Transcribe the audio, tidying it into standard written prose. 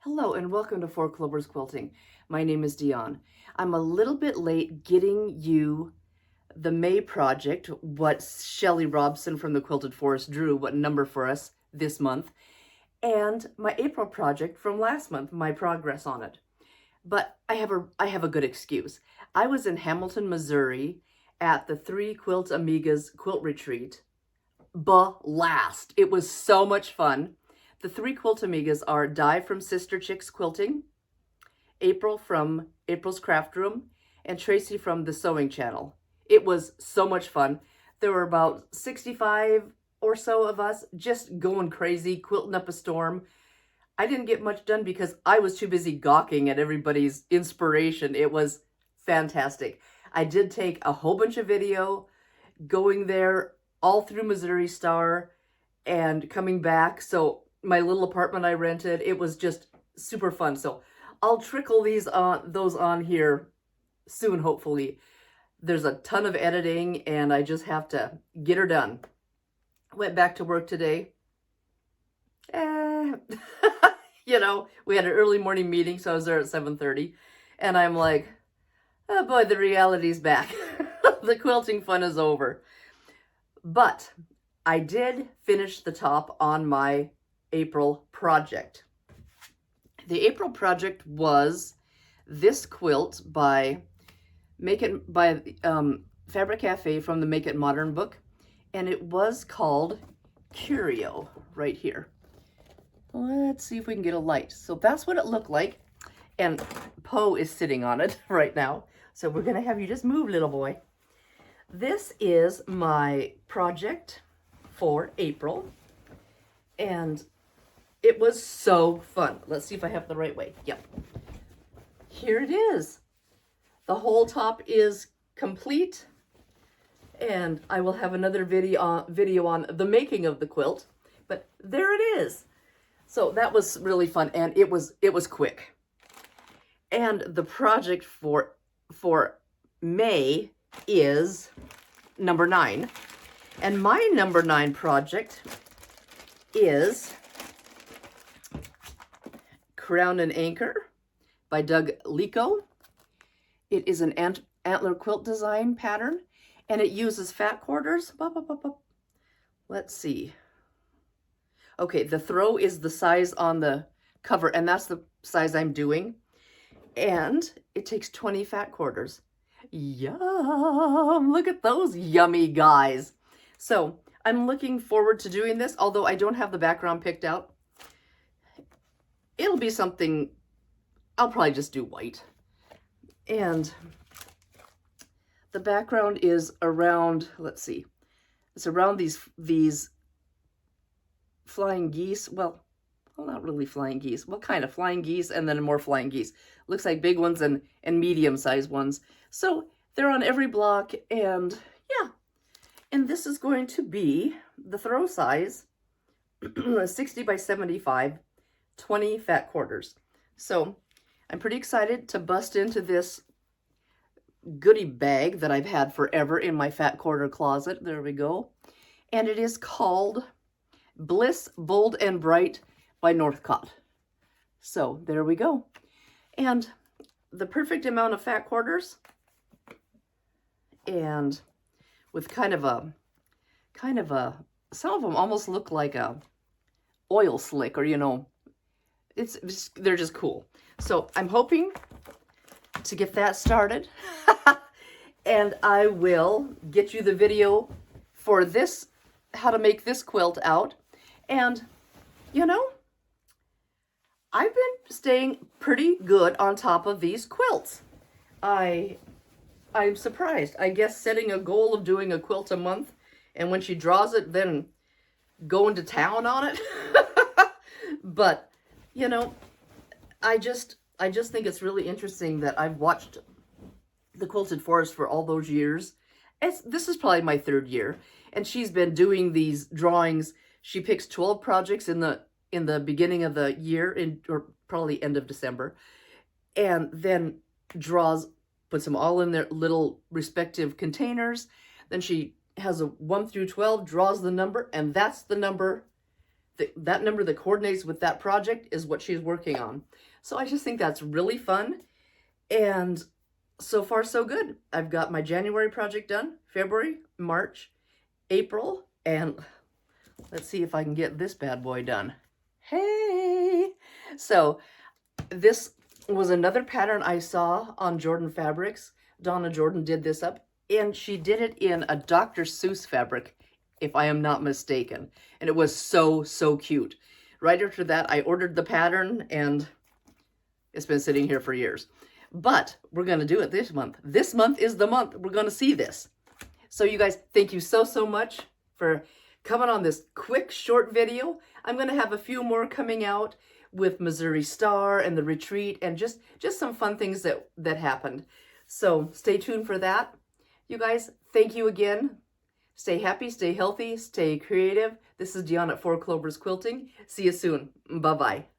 Hello and welcome to Four Clovers Quilting. My name is Diahn. I'm a little bit late getting you the May project, what Shelly Robson from the Quilted Forest drew, what number for us this month, and my April project from last month, my progress on it. But I have a good excuse. I was in Hamilton, Missouri at the Three Quilt Amigas quilt retreat. Blast! It was so much fun. The three Quilt Amigas are Di from Sister Chicks Quilting, April from April's Craft Room, and Tracy from the Sewing Channel. It was so much fun. There were about 65 or so of us just going crazy, quilting up a storm. I didn't get much done because I was too busy gawking at everybody's inspiration. It was fantastic. I did take a whole bunch of video going there all through Missouri Star and coming back. So my little apartment I rented, it was just super fun. So I'll trickle those on here soon, hopefully. There's a ton of editing and I just have to get her done. Went back to work today. You know, we had an early morning meeting, so I was there at 7:30. And I'm like, oh boy, the reality's back. The quilting fun is over. But I did finish the top on my April project. The April project was this quilt by Fabric Cafe from the Make It Modern book, and it was called Curio right here. Let's see if we can get a light. So that's what it looked like, and Poe is sitting on it right now. So we're gonna have you just move, little boy. This is my project for April, and it was so fun. Let's see if I have the right way. Yep. Here it is. The whole top is complete, and I will have another video on the making of the quilt, but there it is. So that was really fun, and it was quick. And the project for May is number 9. And my number 9 project is Crown and Anchor by Doug Lico. It is an antler quilt design pattern, and it uses fat quarters. Let's see. Okay, the throw is the size on the cover, and that's the size I'm doing. And it takes 20 fat quarters. Yum! Look at those yummy guys. So I'm looking forward to doing this, although I don't have the background picked out. It'll be something, I'll probably just do white. And the background is around, let's see, it's around these flying geese. Well, not really flying geese. Well, kind of flying geese and then more flying geese. Looks like big ones and medium-sized ones. So they're on every block, and yeah. And this is going to be the throw size, 60 by 75, 20 fat quarters. So I'm pretty excited to bust into this goodie bag that I've had forever in my fat quarter closet. There we go. And it is called Bliss Bold and Bright by Northcott. So there we go. And the perfect amount of fat quarters, and with kind of a, some of them almost look like a oil slick, or, you know, they're just cool. So I'm hoping to get that started. And I will get you the video for this, how to make this quilt out. And, you know, I've been staying pretty good on top of these quilts. I'm surprised. I guess setting a goal of doing a quilt a month, and when she draws it, then going to town on it. But, you know, I just think it's really interesting that I've watched the Quilted Forest for all those years. This is probably my 3rd year, and she's been doing these drawings. She picks 12 projects in the beginning of the year, or probably end of December, and then puts them all in their little respective containers. Then she has a 1 through 12, draws the number, and that's the number that number that coordinates with that project is what she's working on. So I just think that's really fun. And so far, so good. I've got my January project done, February, March, April, and let's see if I can get this bad boy done. Hey! So this was another pattern I saw on Jordan Fabrics. Donna Jordan did this up, and she did it in a Dr. Seuss fabric, if I am not mistaken. And it was so, so cute. Right after that, I ordered the pattern, and it's been sitting here for years. But we're going to do it this month. This month is the month we're going to see this. So you guys, thank you so, so much for coming on this quick, short video. I'm going to have a few more coming out with Missouri Star and the retreat and just some fun things that happened. So stay tuned for that. You guys, thank you again. Stay happy, stay healthy, stay creative. This is Diahn at 4 Clovers Quilting. See you soon. Bye-bye.